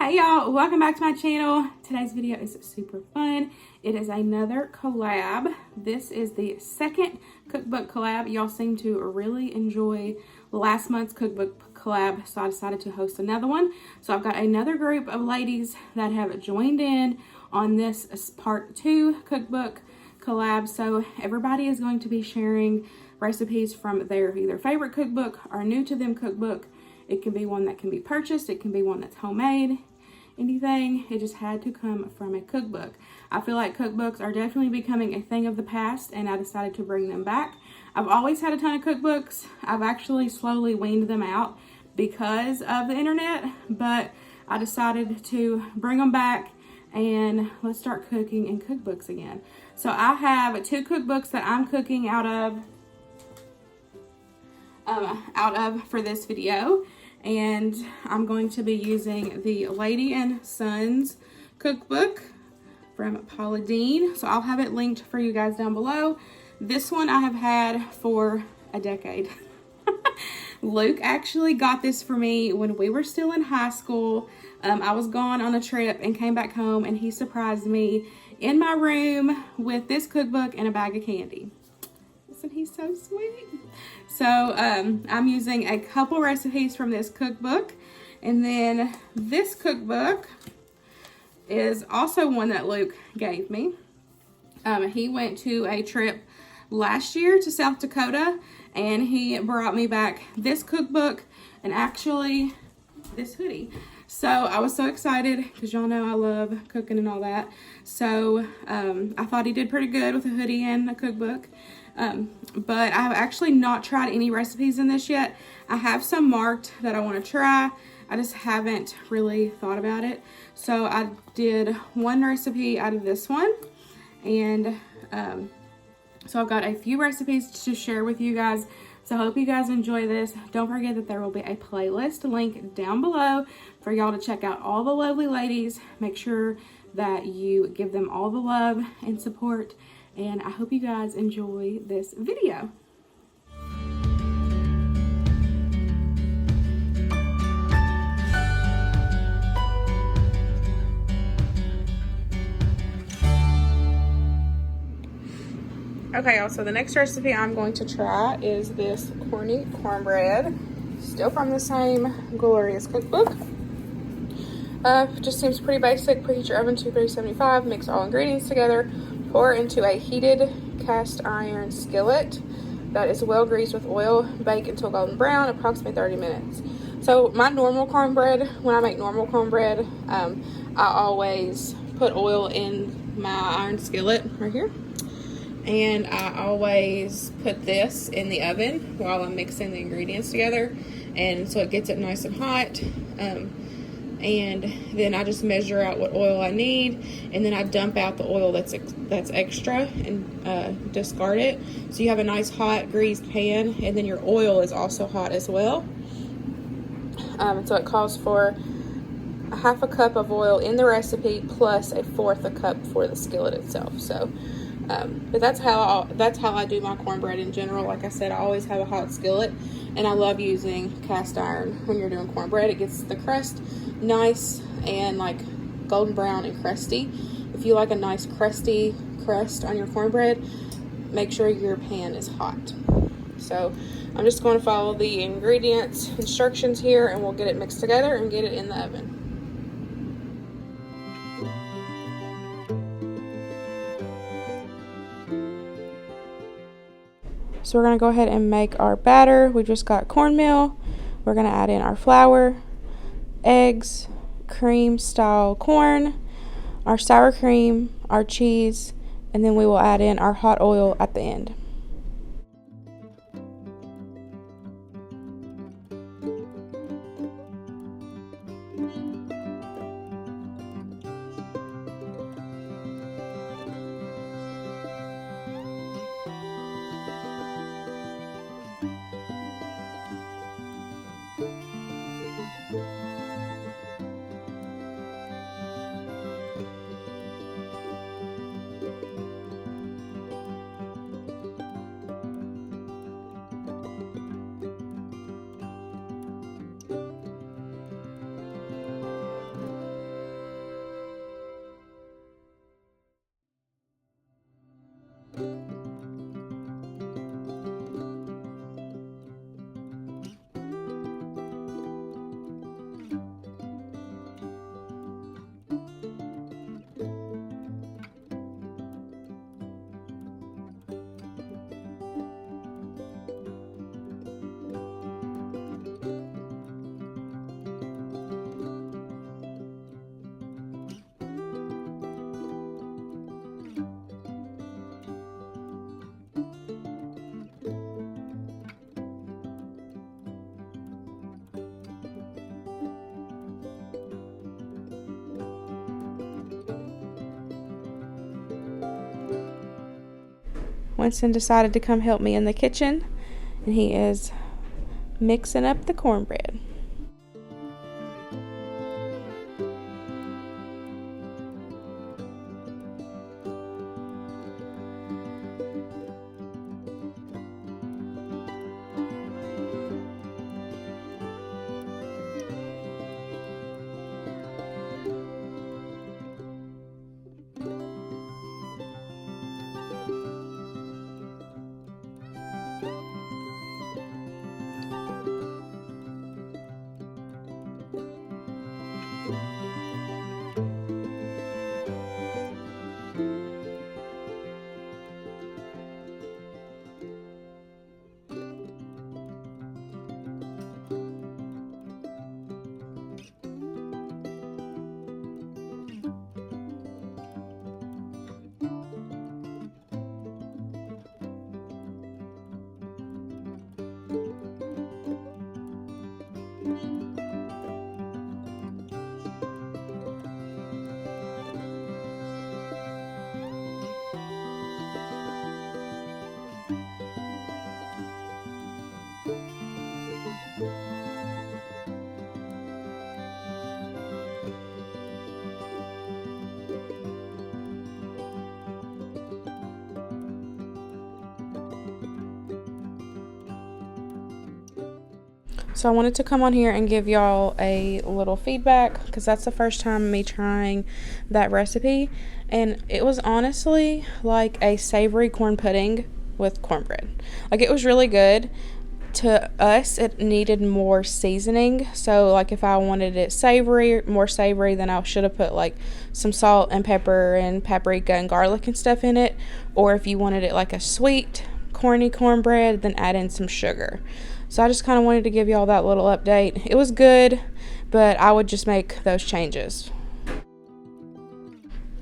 Hey y'all, welcome back to my channel. Today's video is super fun. It is another collab. This is the second cookbook collab. Y'all seem to really enjoy last month's cookbook collab, so I decided to host another one. So I've got another group of ladies that have joined in on this part 2 cookbook collab. So everybody is going to be sharing recipes from their either favorite cookbook or new to them cookbook. It can be one that can be purchased, it can be one that's homemade, anything. It just had to come from a cookbook. I feel like cookbooks are definitely becoming a thing of the past, and I decided to bring them back. I've always had a ton of cookbooks. I've actually slowly weaned them out because of the internet, but I decided to bring them back and let's start cooking in cookbooks again. So I have 2 cookbooks that I'm cooking out of for this video. And I'm going to be using the Lady and Sons cookbook from Paula Deen. So I'll have it linked for you guys down below. This one I have had for a decade. Luke actually got this for me when we were still in high school. I was gone on a trip and came back home, and he surprised me in my room with this cookbook and a bag of candy. Isn't he so sweet? So I'm using a couple recipes from this cookbook, and then this cookbook is also one that Luke gave me. He went to a trip last year to South Dakota, and he brought me back this cookbook and actually this hoodie. So I was so excited because y'all know I love cooking and all that. So I thought he did pretty good with a hoodie and a cookbook. But I have actually not tried any recipes in this yet. I have some marked that I want to try. I just haven't really thought about it. So I did one recipe out of this one. And so I've got a few recipes to share with you guys. So I hope you guys enjoy this. Don't forget that there will be a playlist link down below for y'all to check out all the lovely ladies. Make sure that you give them all the love and support. And I hope you guys enjoy this video. Okay, y'all, so the next recipe I'm going to try is this corny cornbread. Still from the same glorious cookbook. Just seems pretty basic. Preheat your oven to 375. Mix all ingredients together. Pour into a heated cast iron skillet that is well greased with oil. Bake until golden brown, approximately 30 minutes. So my normal cornbread, when I make normal cornbread, I always put oil in my iron skillet right here. And I always put this in the oven while I'm mixing the ingredients together. And so it gets it nice and hot. And then I just measure out what oil I need, and then I dump out the oil that's extra and discard it. So you have a nice hot greased pan, and then your oil is also hot as well. So it calls for a half a cup of oil in the recipe plus a fourth a cup for the skillet itself. So but that's how I do my cornbread in general. Like I said, I always have a hot skillet, and I love using cast iron when you're doing cornbread. It gets the crust nice and like golden brown and crusty. If you like a nice crusty crust on your cornbread, make sure your pan is hot. So I'm just going to follow the ingredients instructions here, and we'll get it mixed together and get it in the oven. So we're going to go ahead and make our batter. We just got cornmeal. We're going to add in our flour, eggs, cream style corn, our sour cream, our cheese, and then we will add in our hot oil at the end. Winston decided to come help me in the kitchen, and he is mixing up the cornbread. So I wanted to come on here and give y'all a little feedback, because that's the first time me trying that recipe, and it was honestly like a savory corn pudding with cornbread. Like, it was really good. To us, it needed more seasoning, so like if I wanted it savory, more savory, then I should have put like some salt and pepper and paprika and garlic and stuff in it. Or if you wanted it like a sweet corny cornbread, then add in some sugar. So I just kind of wanted to give y'all that little update. It was good, but I would just make those changes.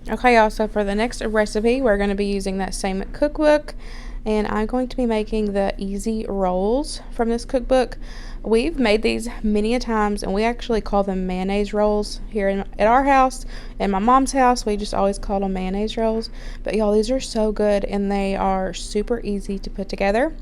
Okay, y'all, so for the next recipe, we're going to be using that same cookbook, and I'm going to be making the easy rolls from this cookbook. We've made these many a times, and we actually call them mayonnaise rolls here at our house. In my mom's house, we just always call them mayonnaise rolls. But y'all, these are so good, and they are super easy to put together.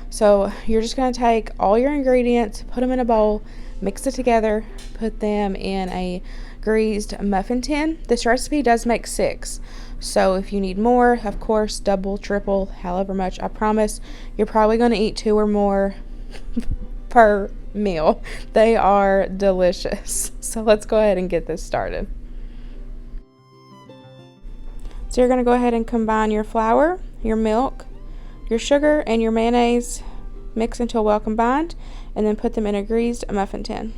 So you're just going to take all your ingredients, put them in a bowl, mix it together, put them in a greased muffin tin. This recipe does make 6. So if you need more, of course, double, triple, however much. I promise you're probably going to eat 2 or more per meal. They are delicious. So let's go ahead and get this started. So you're going to go ahead and combine your flour, your milk, your sugar, and your mayonnaise. Mix until well combined, and then put them in a greased muffin tin.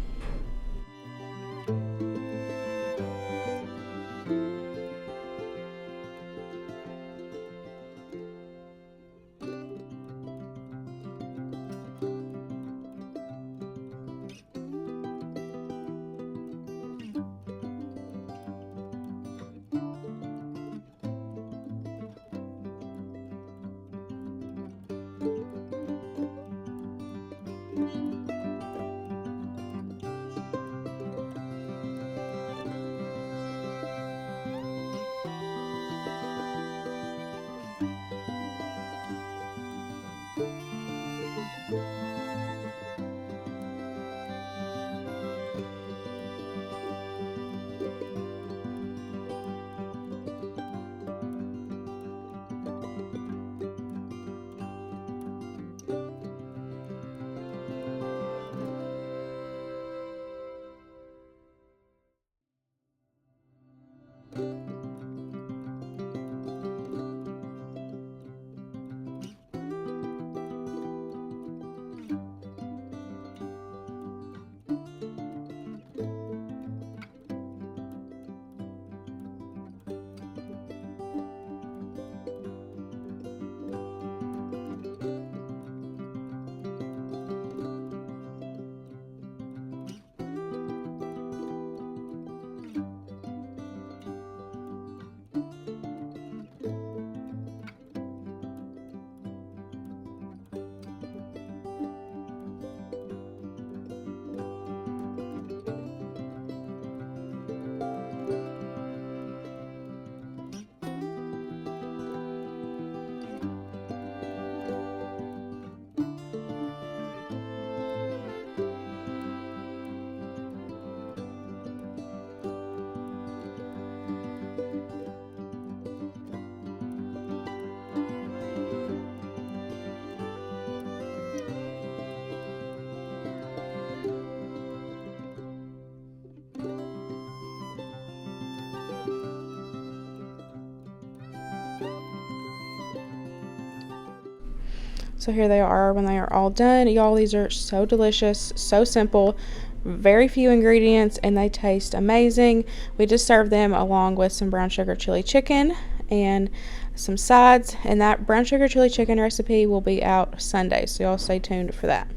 So here they are when they are all done. Y'all, these are so delicious, so simple, very few ingredients, and they taste amazing. We just served them along with some brown sugar chili chicken and some sides, and that brown sugar chili chicken recipe will be out Sunday, so y'all stay tuned for that.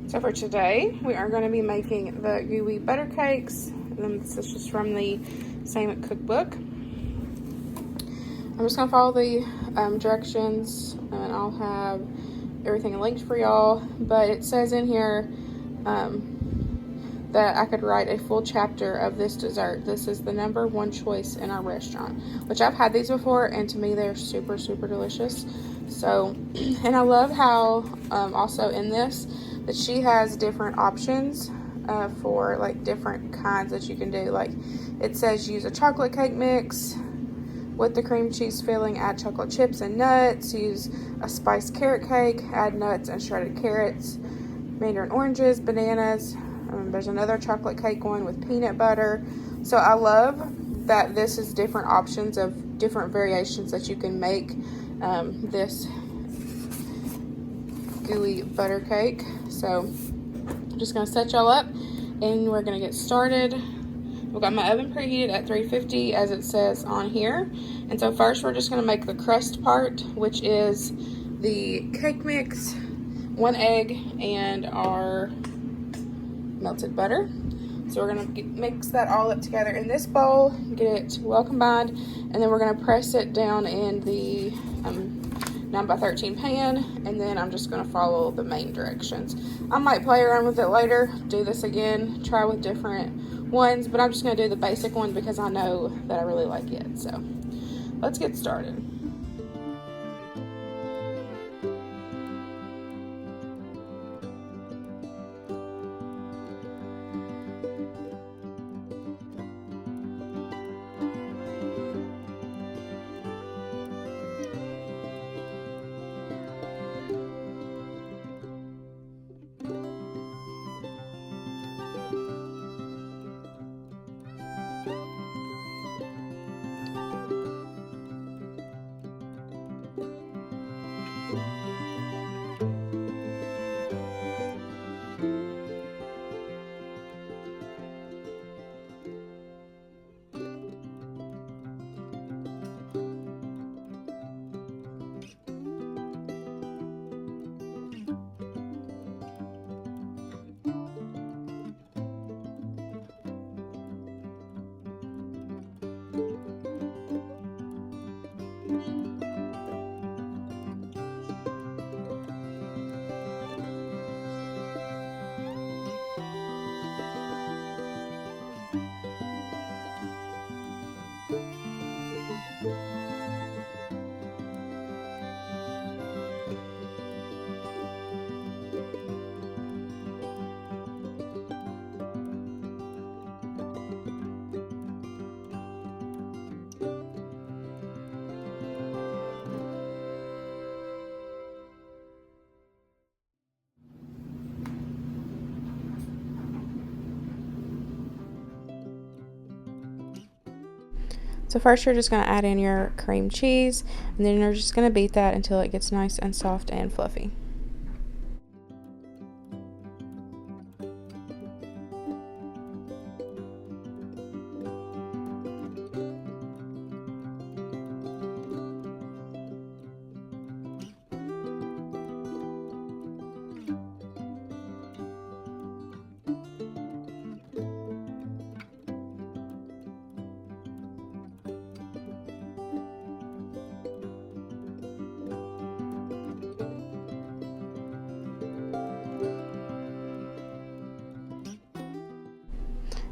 So for today, we are going to be making the gooey butter cakes, and this is just from the same cookbook. I'm just going to follow the directions, and I'll have everything linked for y'all, but it says in here that I could write a full chapter of this dessert. This is the #1 choice in our restaurant, which I've had these before, and to me they're super, super delicious. So, and I love how also in this that she has different options for like different kinds that you can do. Like it says use a chocolate cake mix with the cream cheese filling, add chocolate chips and nuts, use a spiced carrot cake, add nuts and shredded carrots, mandarin oranges, bananas. There's another chocolate cake one with peanut butter. So I love that this is different options of different variations that you can make this gooey butter cake. So I'm just going to set y'all up and we're going to get started. We've got my oven preheated at 350 as it says on here. And so first we're just going to make the crust part, which is the cake mix, 1 egg, and our melted butter. So we're going to mix that all up together in this bowl, get it well combined, and then we're going to press it down in the 9x13 pan, and then I'm just going to follow the main directions. I might play around with it later, do this again, try with different ones, but I'm just going to do the basic one because I know that I really like it. So let's get started. So first you're just going to add in your cream cheese, and then you're just going to beat that until it gets nice and soft and fluffy.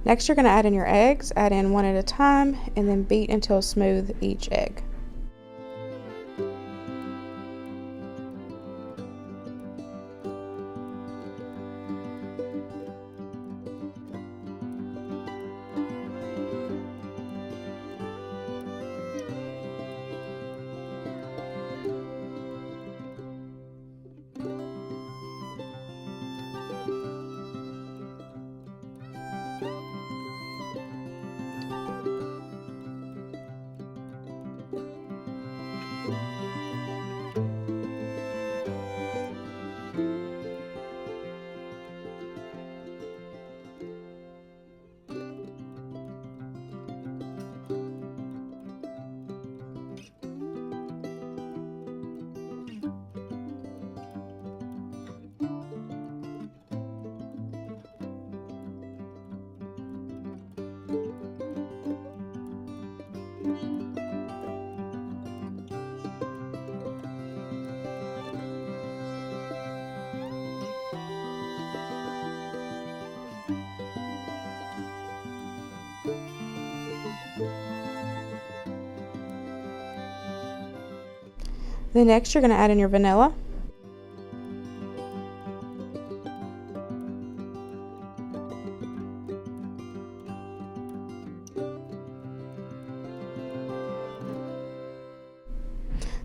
Next, you're going to add in your eggs, add in one at a time, and then beat until smooth each egg. Then next you're going to add in your vanilla.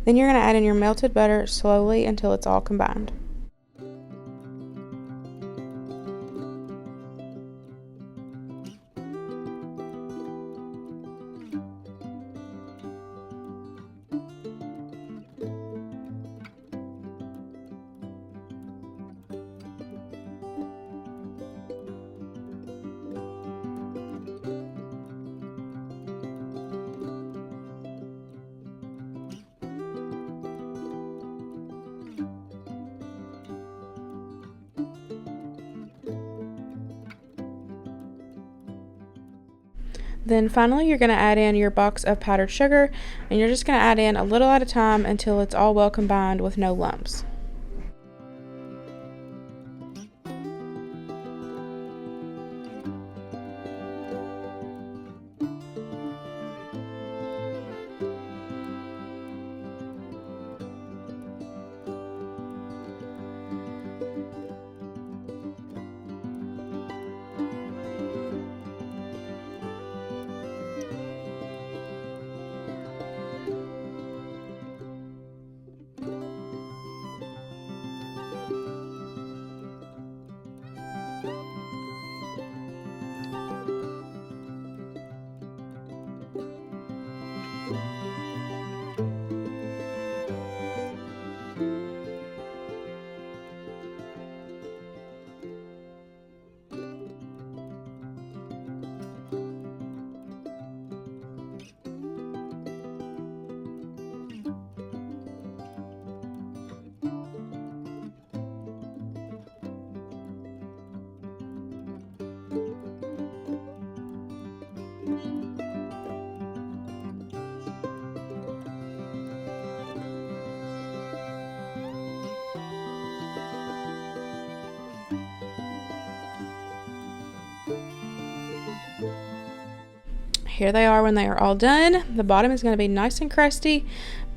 Then you're going to add in your melted butter slowly until it's all combined. Then finally you're going to add in your box of powdered sugar, and you're just going to add in a little at a time until it's all well combined with no lumps. Here they are when they are all done. The bottom is going to be nice and crusty,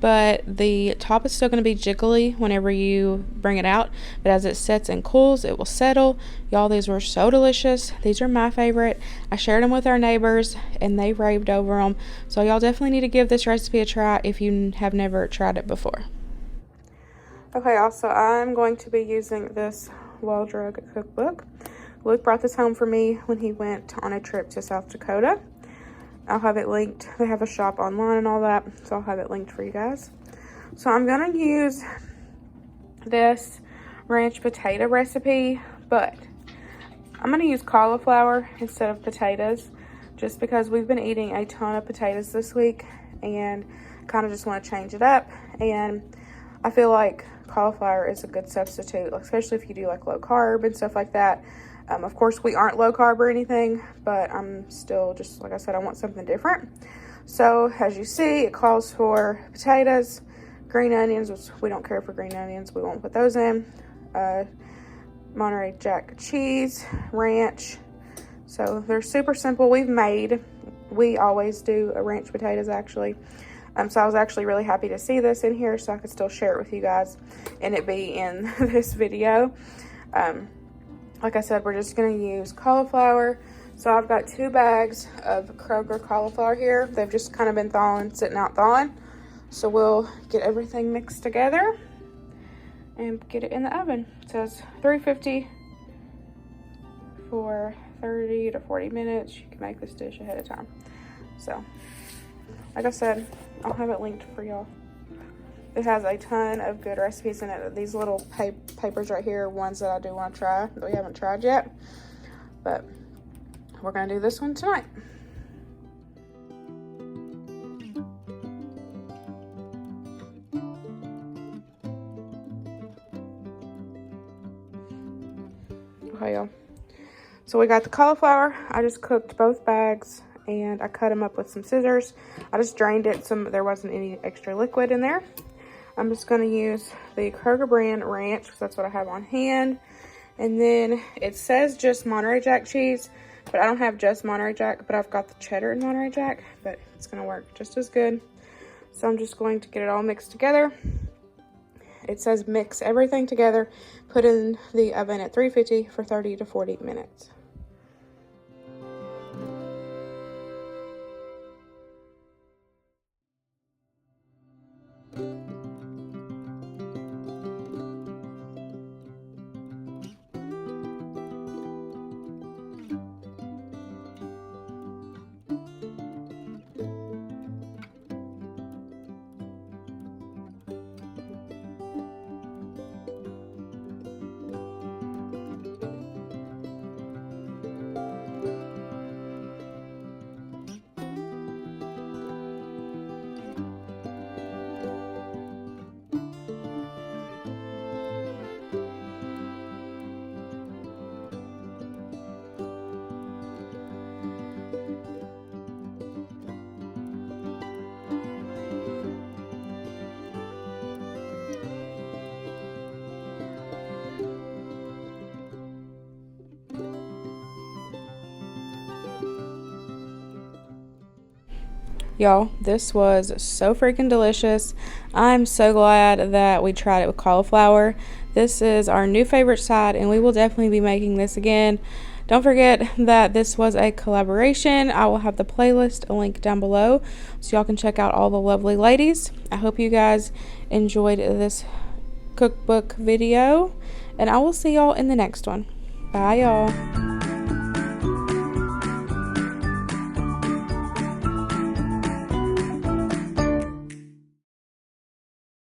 but the top is still going to be jiggly whenever you bring it out. But as it sets and cools, it will settle. Y'all, these were so delicious. These are my favorite. I shared them with our neighbors and they raved over them. So y'all definitely need to give this recipe a try if you have never tried it before. Okay, also I'm going to be using this well-drug cookbook. Luke brought this home for me when he went on a trip to South Dakota. I'll have it linked. They have a shop online and all that, so I'll have it linked for you guys. So I'm gonna use this ranch potato recipe, but I'm gonna use cauliflower instead of potatoes, just because we've been eating a ton of potatoes this week and kind of just want to change it up. And I feel like cauliflower is a good substitute, especially if you do like low carb and stuff like that. Of course, we aren't low carb or anything, but I'm still just, like I said, I want something different. So as you see, it calls for potatoes, green onions, which we don't care for green onions. We won't put those in. Monterey Jack cheese, ranch. So they're super simple. We always do a ranch potatoes actually. So I was actually really happy to see this in here so I could still share it with you guys and it be in this video. Like I said, we're just going to use cauliflower. So I've got 2 bags of Kroger cauliflower here. They've just kind of been thawing, sitting out thawing. So we'll get everything mixed together and get it in the oven. It says 350 for 30 to 40 minutes. You can make this dish ahead of time. So, like I said, I'll have it linked for y'all. It has a ton of good recipes in it. These little papers right here are ones that I do want to try that we haven't tried yet. But we're going to do this one tonight. Okay, y'all. So we got the cauliflower. I just cooked both bags and I cut them up with some scissors. I just drained it so there wasn't any extra liquid in there. I'm just going to use the Kroger brand ranch because that's what I have on hand. And then it says just Monterey Jack cheese, but I don't have just Monterey Jack, but I've got the cheddar and Monterey Jack, but it's going to work just as good. So I'm just going to get it all mixed together It says mix everything together, put in the oven at 350 for 30 to 40 minutes. Y'all, this was so freaking delicious. I'm so glad that we tried it with cauliflower. This is our new favorite side, and we will definitely be making this again. Don't forget that this was a collaboration. I will have the playlist linked down below so y'all can check out all the lovely ladies. I hope you guys enjoyed this cookbook video, and I will see y'all in the next one. Bye, y'all.